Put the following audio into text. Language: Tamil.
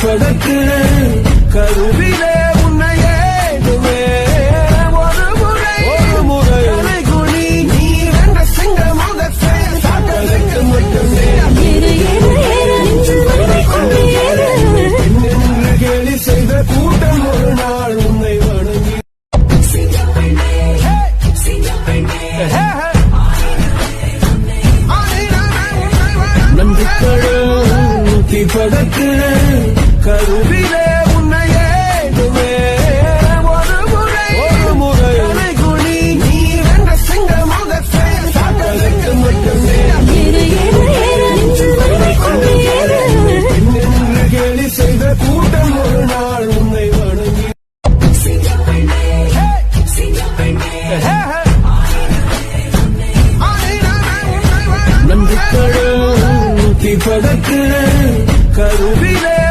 பதற்கு கருவிலே உன்னையே ஒரு முறை குனி நீ வென்ற சிங்க முகத்தை மட்டுமே கேலி செய்த கூட்டம் ஒரு நாள் உன்னை வணங்கி நம்பிக்கை பதற்கு கருவிலே உன்னையே ஒரு முறை குனி நீ வென்ற சிங்க முகத்தை மட்டுமே கேலி செய்த கூட்டம் ஒரு நாள் உன்னை வணங்கி நம்பிக்கை பதற்கு கருவிலே